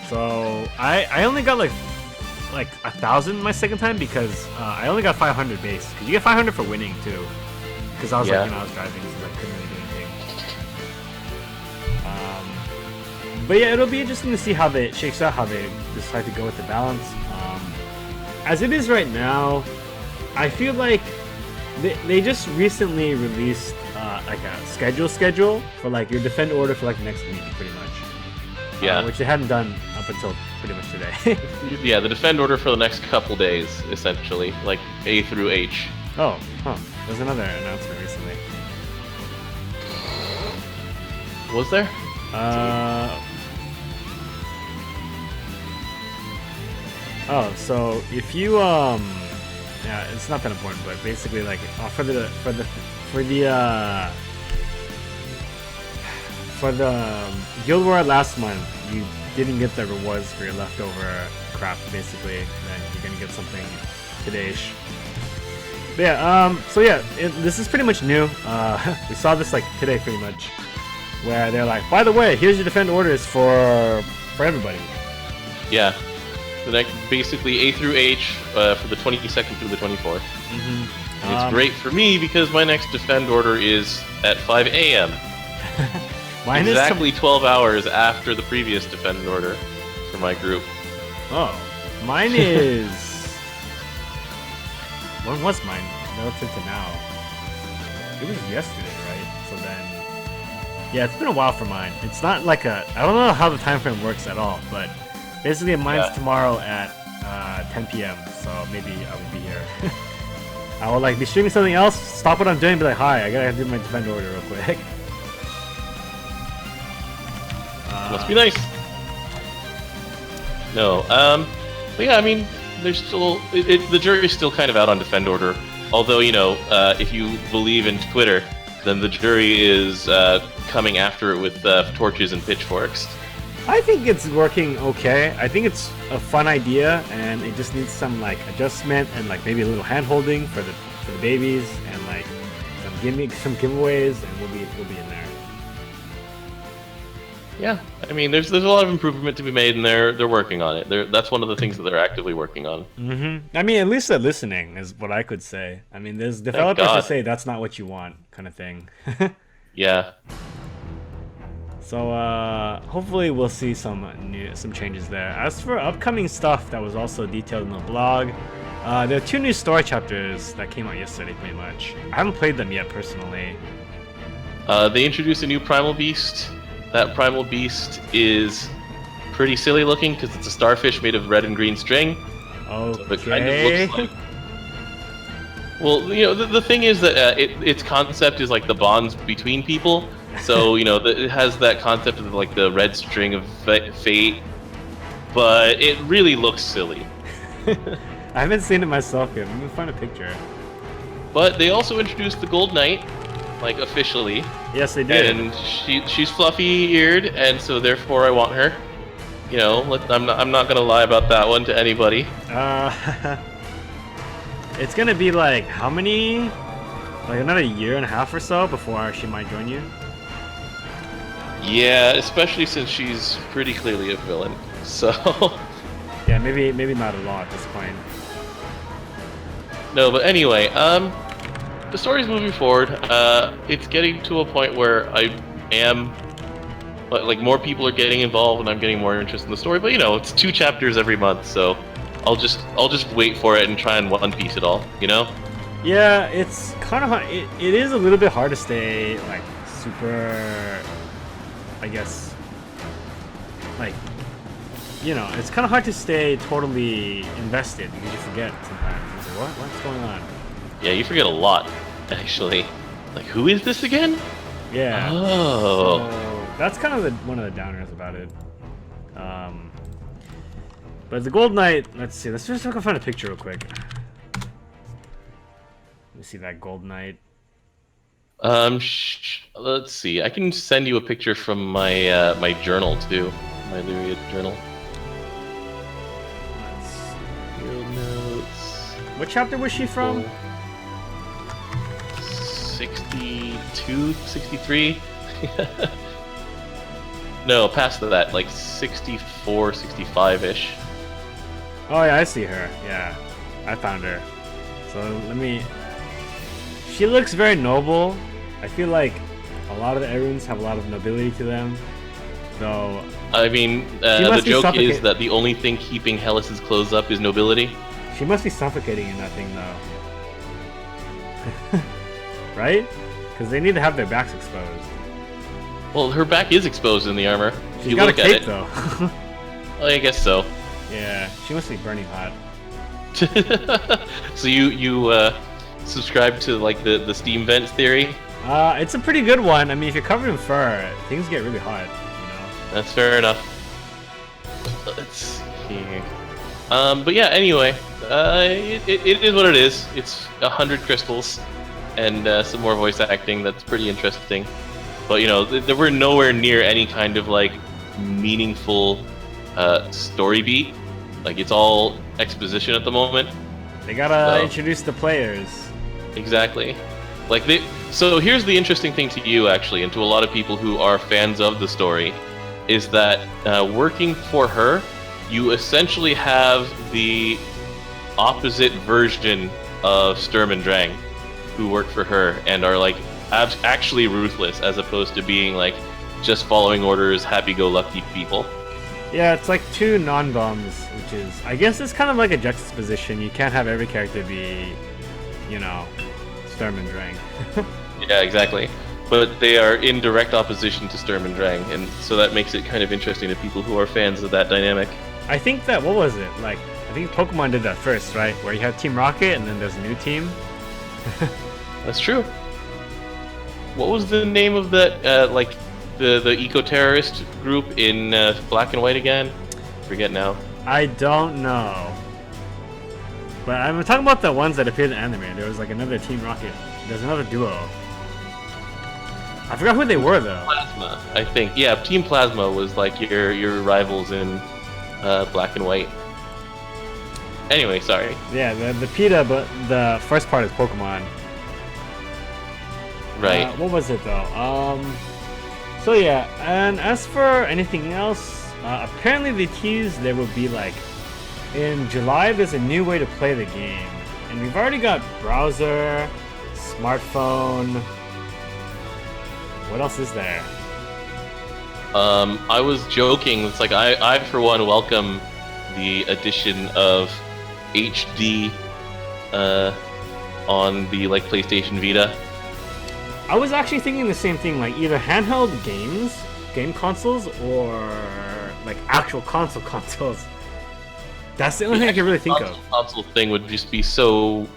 So I only got 1,000 my second time because I only got 500 base. Because you get 500 for winning too. Because I was I was driving, so I couldn't really do anything. But yeah, it'll be interesting to see how it shakes out, how they decide to go with the balance. As it is right now, I feel like they just recently released a schedule for your defend order for next week, pretty much. Yeah. Which they hadn't done up until pretty much today. Yeah, the defend order for the next couple days, essentially, A through H. Oh, huh. There's another announcement recently. Was there? Oh, so if you yeah, it's not that important, but basically for the Guild War last month, didn't get the rewards for your leftover crap, basically, then you're gonna get something today-ish. But yeah, this is pretty much new. We saw this like today, pretty much, where they're like, by the way, here's your defend orders for everybody. Yeah. The next, basically A through H for the 22nd through the 24th. Mm-hmm. It's great for me because my next defend order is at 5 a.m. Mine exactly 12 hours after the previous defend order for my group. Oh, mine is... When was mine relative to now? It was yesterday, right? So then... Yeah, it's been a while for mine. It's not like a... I don't know how the time frame works at all, but basically mine's tomorrow at 10 p.m. So maybe I will be here. I will like be streaming something else, stop what I'm doing, and be like, hi, I gotta do my defend order real quick. Must be nice. No, but yeah, I mean, there's still the jury's still kind of out on defend order. Although, you know, if you believe in Twitter, then the jury is coming after it with torches and pitchforks. I think it's working okay. I think it's a fun idea, and it just needs some like adjustment and like maybe a little hand holding for the babies, and like some giveaways, and we'll be in there. Yeah, I mean, there's a lot of improvement to be made, and they're working on it. That's one of the things that they're actively working on. Mm-hmm. I mean, at least they're listening, is what I could say. I mean, there's developers that say that's not what you want, kind of thing. Yeah. So hopefully we'll see some changes there. As for upcoming stuff that was also detailed in the blog, there are 2 new story chapters that came out yesterday, pretty much. I haven't played them yet personally. They introduced a new primal beast. That primal beast is pretty silly looking because it's a starfish made of red and green string. Okay. So it kind of looks like... Well, you know, the thing is that its concept is like the bonds between people. So, you know, it has that concept of like the red string of fate, but it really looks silly. I haven't seen it myself yet. Let me find a picture. But they also introduced the Gold Knight, like officially. Yes, they did. And she's fluffy-eared, and so therefore I want her. You know, I'm not gonna lie about that one to anybody. It's gonna be like how many? Like another year and a half or so before she might join you. Yeah, especially since she's pretty clearly a villain. So. Yeah, maybe not a lot at this point. No, but anyway, the story's moving forward. It's getting to a point where I am, like, more people are getting involved, and I'm getting more interest in the story. But you know, it's 2 chapters every month, so I'll just wait for it and try and One Piece it all. You know? Yeah, it's kind of hard. It is a little bit hard to stay like super. I guess, like, you know, it's kind of hard to stay totally invested because you forget sometimes. It's like, what's going on? Yeah, you forget a lot, actually. Like, who is this again? Yeah. Oh. So that's kind of one of the downers about it. But the Gold Knight, let's see. Let's just look and find a picture real quick. Let me see that Gold Knight. Let's see. I can send you a picture from my my journal too, my Lyria journal. Field notes. What chapter was she from? 62, 63. No, past that, like 64, 65-ish. Oh yeah, I see her. Yeah, I found her. So let me. She looks very noble. I feel like a lot of the Eruns have a lot of nobility to them, though. I mean, the joke is that the only thing keeping Hellas's clothes up is nobility. She must be suffocating in that thing, though. Right? Because they need to have their backs exposed. Well, her back is exposed in the armor. She's got a cape, though. Well, I guess so. Yeah, she must be burning hot. So you subscribe to like the steam vents theory? It's a pretty good one. I mean, if you're covered in fur, things get really hot, you know. That's fair enough. Let's see. But yeah, anyway, it is what it is. It's 100 crystals and some more voice acting. That's pretty interesting. But you know, there were nowhere near any kind of like meaningful story beat. Like, it's all exposition at the moment. They gotta introduce the players. Exactly. So here's the interesting thing to you, actually, and to a lot of people who are fans of the story, is that working for her, you essentially have the opposite version of Sturm and Drang, who work for her and are like actually ruthless, as opposed to being like just following orders, happy-go-lucky people. Yeah, it's like two non-bombs, which is, I guess it's kind of like a juxtaposition. You can't have every character be, you know, Sturm and Drang. Yeah, exactly. But they are in direct opposition to Sturm and Drang, and so that makes it kind of interesting to people who are fans of that dynamic. I think that, what was it? Like, I think Pokemon did that first, right? Where you have Team Rocket and then there's a new team. That's true. What was the name of that, like, the eco-terrorist group in Black and White again? Forget now. I don't know. But I'm talking about the ones that appeared in anime. There was like another Team Rocket. There's another duo. I forgot who they were though. Plasma, I think. Yeah, Team Plasma was like your rivals in Black and White. Anyway, sorry. Yeah, the PETA, but the first part is Pokemon. Right. What was it though? So yeah, and as for anything else, apparently they teased there would be like, in July there's a new way to play the game. And we've already got browser, smartphone. What else is there? I was joking. It's like I for one welcome the addition of HD on the like PlayStation Vita. I was actually thinking the same thing, like either handheld game consoles, or like actual consoles. That's the only thing I can really think of. Console thing would just be so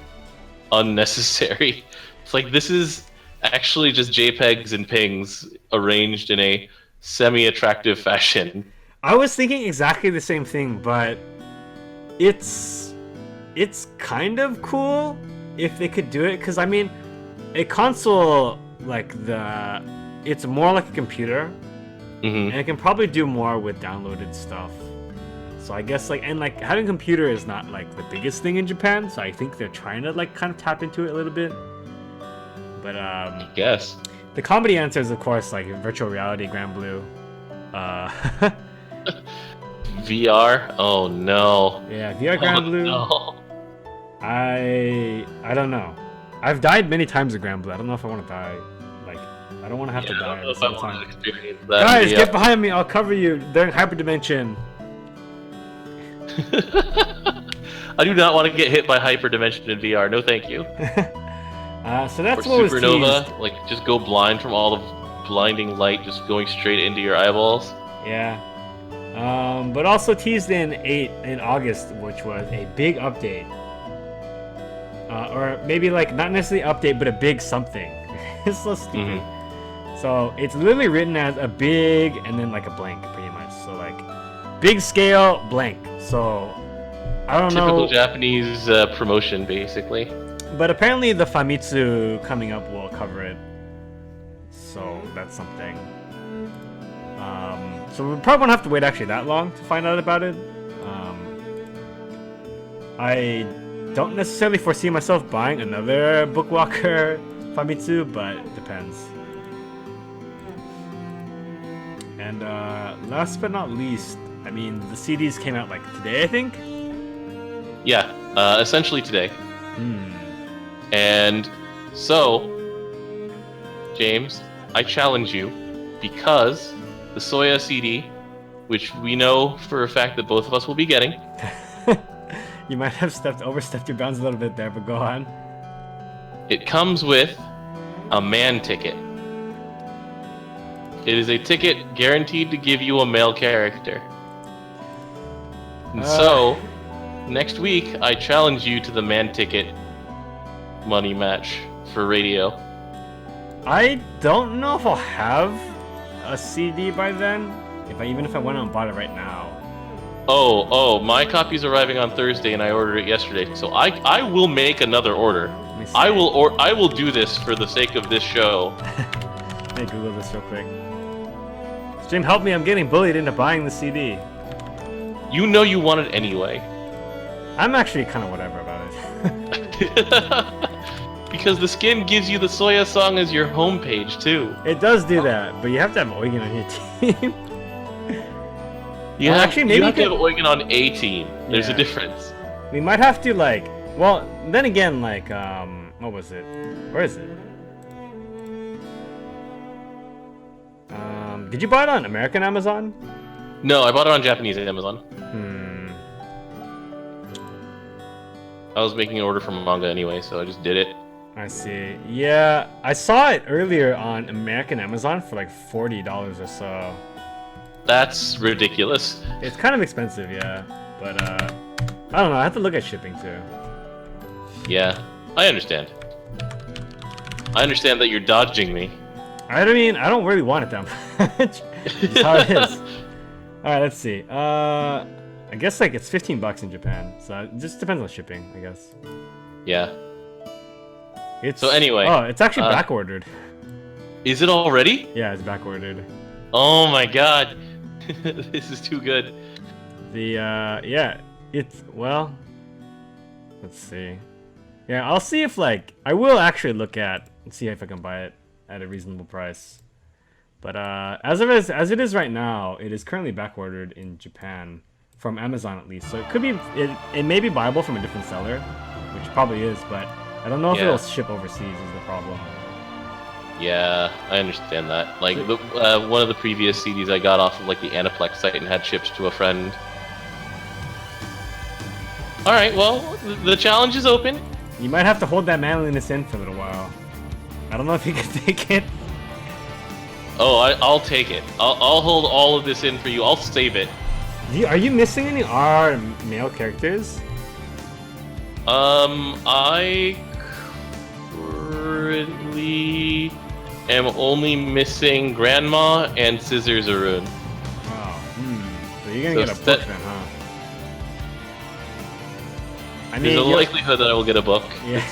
unnecessary. It's like, this is actually just JPEGs and pings arranged in a semi-attractive fashion. I was thinking exactly the same thing, but it's kind of cool if they could do it, because I mean, a console, like it's more like a computer, and it can probably do more with downloaded stuff. So I guess like having a computer is not like the biggest thing in Japan, so I think they're trying to like kind of tap into it a little bit. But I guess the comedy answer is of course like virtual reality, Granblue. VR? Oh no. Yeah, VR Granblue. Oh, no. I don't know. I've died many times with Granblue. I don't know if I want to die. Like, I don't want to have to die. I don't know if I want to experience that. Guys, get behind me! I'll cover you. They're in hyperdimension. I do not want to get hit by hyperdimension in VR. No, thank you. So that's or what was supernova, teased. like just go blind from all the blinding light, just going straight into your eyeballs. Yeah. But also teased in August, which was a big update. Or maybe like not necessarily update, but a big something. It's so stupid. So it's literally written as a big and then like a blank, pretty much. So like big scale blank. So I don't know. Typical Japanese promotion, basically. But apparently the Famitsu coming up will cover it. So that's something. So we probably won't have to wait actually that long to find out about it. I don't necessarily foresee myself buying another Bookwalker Famitsu, but it depends. And last but not least, I mean, the CDs came out like today, I think? Yeah, essentially today. And so, James, I challenge you, because the Soya CD, which we know for a fact that both of us will be getting. You might have overstepped your bounds a little bit there, but go on. It comes with a man ticket. It is a ticket guaranteed to give you a male character. And so, next week, I challenge you to the man ticket money match for radio. I don't know if I'll have a CD by then, even if I went out and bought it right now. Oh, my copy's arriving on Thursday and I ordered it yesterday, so I will make another order. I will do this for the sake of this show. Let me Google this real quick. Stream, help me, I'm getting bullied into buying the CD. You know you want it anyway. I'm actually kind of whatever about it. Because the skin gives you the Soya song as your homepage too. It does do that, but you have to have Eugen on your team. Yeah, actually, maybe you have to have Eugen on a team. There's a difference. We might have to like. Well, then again, like what was it? Where is it? Did you buy it on American Amazon? No, I bought it on Japanese Amazon. I was making an order from manga anyway, so I just did it. I see. Yeah, I saw it earlier on American Amazon for like $40 or so. That's ridiculous. It's kind of expensive, yeah. But I don't know. I have to look at shipping too. Yeah, I understand. I understand that you're dodging me. I mean, I don't really want it that much. That's how it is. All right, let's see. I guess like it's $15 in Japan, so it just depends on shipping, I guess. Yeah. It's so anyway. Oh, it's actually back ordered. Is it already? Yeah, it's back ordered. Oh my god, this is too good. Yeah, it's well. Let's see. Yeah, I'll see if like I will actually look at and see if I can buy it at a reasonable price. But as it is right now, it is currently back ordered in Japan from Amazon at least. So it could be it may be buyable from a different seller, which probably is, but I don't know if it'll ship overseas is the problem. Yeah, I understand that. Like one of the previous CDs I got off of like the Aniplex site and had shipped to a friend. All right, well, the challenge is open. You might have to hold that manliness in for a little while. I don't know if you can take it. Oh, I'll take it. I'll hold all of this in for you. I'll save it. Are you missing any R male characters? I currently am only missing Grandma and Scissors Arun. Oh, so you're gonna get a book then, huh? I mean, there's a likelihood that I will get a book. Yeah,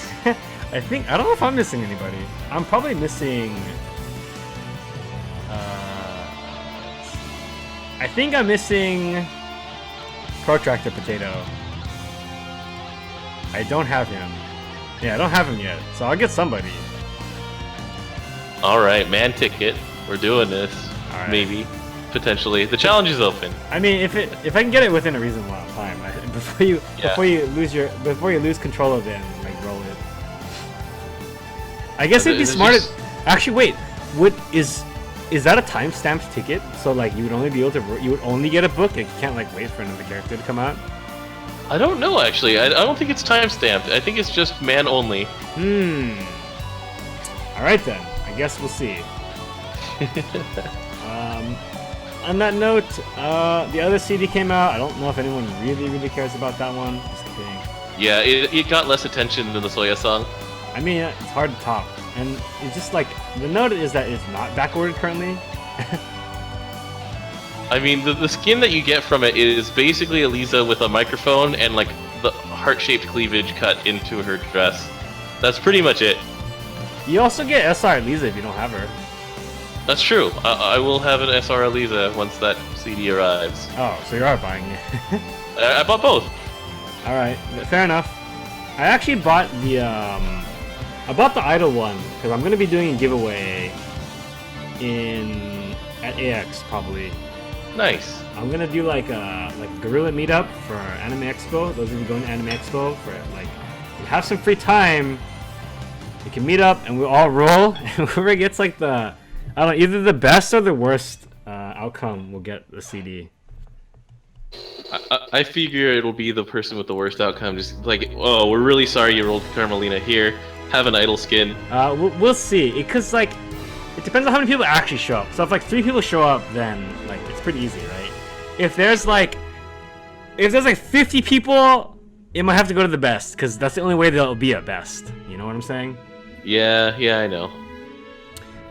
I don't know if I'm missing anybody. I'm probably missing. I think I'm missing Protractor Potato. I don't have him. Yeah, I don't have him yet, so I'll get somebody. All right, man, ticket. We're doing this. All right. Maybe, potentially. The challenge is open. I mean, if I can get it within a reasonable amount of time, before you lose control of it and like roll it. I guess it'd be smart. Actually, wait. Is that a time-stamped ticket? So like you would only get a book. You can't like wait for another character to come out. I don't know actually. I don't think it's time-stamped. I think it's just man only. All right then. I guess we'll see. On that note, the other CD came out. I don't know if anyone really cares about that one. Just kidding. Yeah, it got less attention than the Soya song. I mean, it's hard to top. And it's just like, the note is that it's not backward currently. I mean, the skin that you get from it is basically Eliza with a microphone and like the heart-shaped cleavage cut into her dress. That's pretty much it. You also get SR Eliza if you don't have her. That's true. I will have an SR Eliza once that CD arrives. Oh, so you are buying it. I bought both. Alright, fair enough. I actually bought the Idol one, because I'm going to be doing a giveaway at AX, probably. Nice. I'm going to do like a guerrilla meetup for Anime Expo. Those of you going to Anime Expo, for like, you have some free time, you can meet up and we'll all roll, and whoever gets like the, I don't know, either the best or the worst outcome will get the CD. I figure it'll be the person with the worst outcome, just like, oh, we're really sorry you rolled Carmelina here. Have an idol skin. We'll see. Because like, it depends on how many people actually show up. So if like 3 people show up, then like it's pretty easy, right? If there's like 50 people, it might have to go to the best, because that's the only way there'll be a best. You know what I'm saying? Yeah, I know.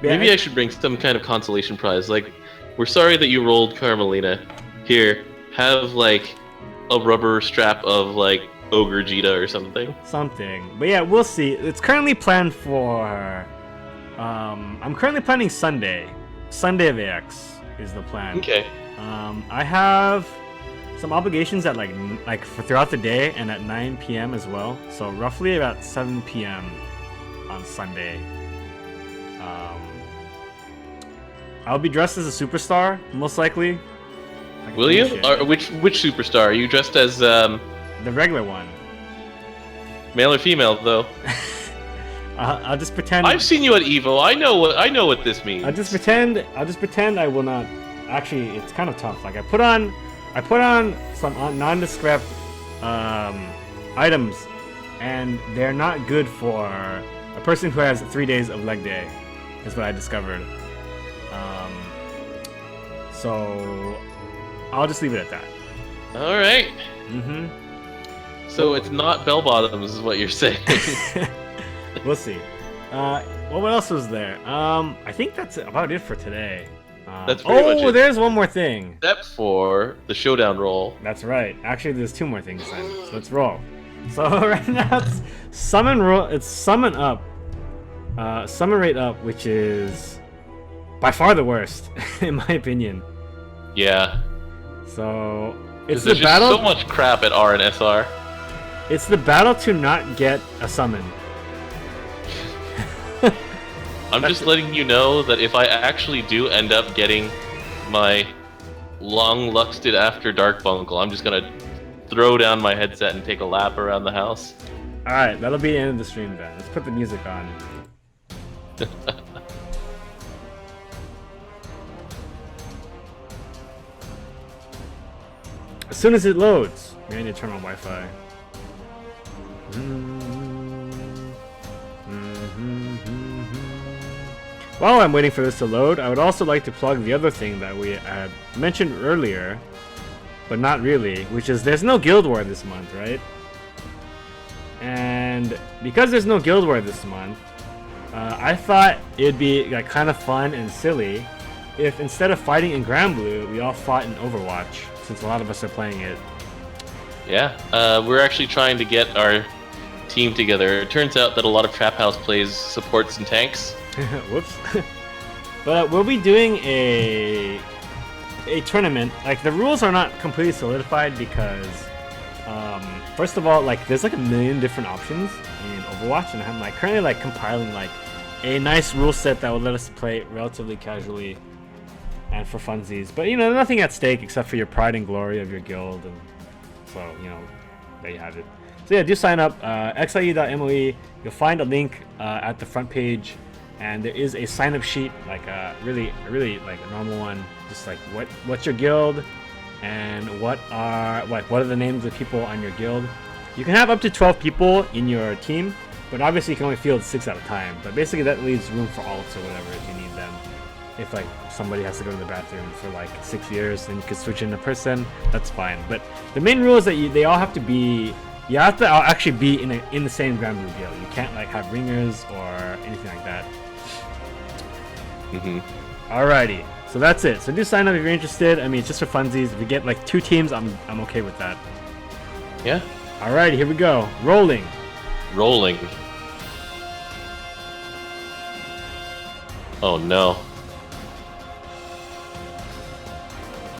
Yeah, Maybe I should bring some kind of consolation prize. Like, we're sorry that you rolled Carmelina. Here, have like a rubber strap of like Ogre Jita or something. But yeah, we'll see. It's currently planned for I'm currently planning Sunday of AX is the plan. Okay. I have some obligations at like for throughout the day and at 9 p.m. as well. So roughly about 7 p.m. on Sunday. I'll be dressed as a superstar, most likely. Will you? Or which superstar? Are you dressed as the regular one? Male or female, though? I'll just pretend. I've seen you at Evo. I know what this means. I'll just pretend I will not. Actually, it's kind of tough. Like I put on some nondescript items, and they're not good for a person who has 3 days of leg day. Is what I discovered. So I'll just leave it at that. All right. Mm-hmm. So it's not bell bottoms, is what you're saying. We'll see. What else was there? I think that's about it for today. That's pretty much it. There's one more thing. Except for the showdown roll. That's right. Actually, there's 2 more things then. So let's roll. So right now it's summon up. Summon rate up, which is by far the worst, in my opinion. Yeah. So it's there's the battle. Just so much crap at R and SR. It's the battle to not get a summon. I'm just letting you know that if I actually do end up getting my long-lusted after dark bunkle, I'm just gonna throw down my headset and take a lap around the house. Alright, that'll be the end of the stream then. Let's put the music on. As soon as it loads, we need to turn on Wi-Fi. While I'm waiting for this to load, I would also like to plug the other thing that we had mentioned earlier, but not really, which is there's no Guild War this month, right? And because there's no Guild War this month, I thought it'd be like kind of fun and silly if instead of fighting in Granblue, we all fought in Overwatch, since a lot of us are playing it. Yeah, we're actually trying to get our team together. It turns out that a lot of Trap House plays supports and tanks. Whoops. But we'll be doing a tournament. Like the rules are not completely solidified because first of all, like there's like a million different options in Overwatch, and I'm like currently like compiling like a nice rule set that will let us play relatively casually and for funsies. But you know, nothing at stake except for your pride and glory of your guild, and so you know, there you have it. So yeah, do sign up. XIE.MOE. You'll find a link at the front page. And there is a sign-up sheet, like a really like a normal one, just like what's your guild, and what are the names of people on your guild. You can have up to 12 people in your team, but obviously you can only field 6 at a time. But basically that leaves room for alts or whatever if you need them. If like somebody has to go to the bathroom for like 6 years, then you could switch in a person. That's fine. But the main rule is that they all have to be. You have to actually be in the same Granblue guild. You can't like have ringers or anything like that. Alrighty, so that's it. So do sign up if you're interested. I mean, it's just for funsies. If we get like 2 teams, I'm okay with that. Yeah. Alrighty, here we go. Rolling. Oh no.